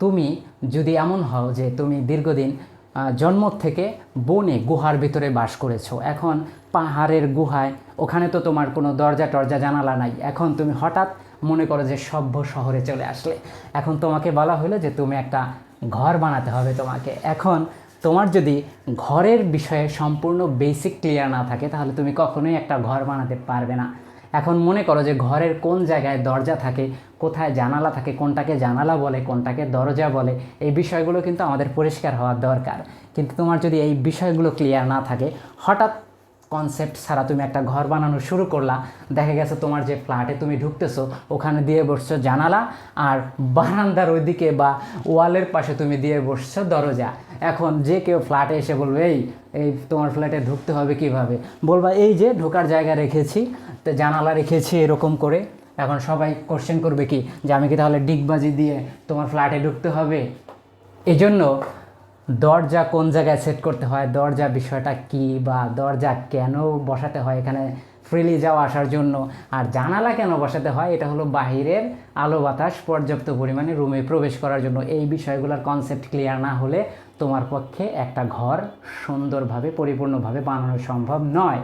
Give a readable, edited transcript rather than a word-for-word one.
তুমি যদি এমন হও যে তুমি দীর্ঘদিন জন্ম থেকে বনে গুহার ভিতরে বাস করেছো, এখন পাহাড়ের গুহায়, ওখানে তো তোমার কোনো দরজা টরজা জানালা নাই। এখন তুমি হঠাৎ মনে করো যে সভ্য শহরে চলে আসলে, এখন তোমাকে বলা হলো যে তুমি একটা ঘর বানাতে হবে তোমাকে। এখন তোমার যদি ঘরের বিষয়ে সম্পূর্ণ বেসিক ক্লিয়ার না থাকে তাহলে তুমি কখনোই একটা ঘর বানাতে পারবে না। এখন মনে করো যে ঘরের কোন জায়গায় দরজা থাকে, কোথায় জানালা থাকে, কোনটাকে জানালা বলে, কোনটাকে দরজা বলে, এই বিষয়গুলো কিন্তু আমাদের পরিষ্কার হওয়া দরকার। কিন্তু তোমার যদি এই বিষয়গুলো ক্লিয়ার না থাকে, হঠাৎ কনসেপ্ট ছাড়া তুমি একটা ঘর বানানো শুরু করলা, দেখা গেছে তোমার যে ফ্ল্যাটে তুমি ঢুকতেছো ওখানে দিয়ে বসছো জানালা, আর বারান্দার ওইদিকে বা ওয়ালের পাশে তুমি দিয়ে বসছো দরজা। এখন যে কেউ ফ্ল্যাটে এসে বলবে এই এই তোমার ফ্ল্যাটে ঢুকতে হবে কিভাবে, বলবা এই যে ঢোকার জায়গা রেখেছি, তো জানালা রেখেছি এরকম করে। এখন সবাই কোশ্চেন করবে কি যে আমি কি তাহলে ডিগবাজি দিয়ে তোমার ফ্ল্যাটে ঢুকতে হবে? এই জন্য দরজা কোন জায়গায় সেট করতে হয়, দরজা বিষয়টা কি, বা দরজা কেন বসাতে হয় এখানে ফ্রিলি যাওয়া আসার জন্য, আর জানালা কেন বসাতে হয়, এটা হলো বাহিরের আলো বাতাস পর্যাপ্ত পরিমাণে রুমে প্রবেশ করার জন্য। এই বিষয়গুলোর কনসেপ্ট ক্লিয়ার না হলে তোমার পক্ষে একটা ঘর সুন্দরভাবে পরিপূর্ণভাবে বানানো সম্ভব নয়।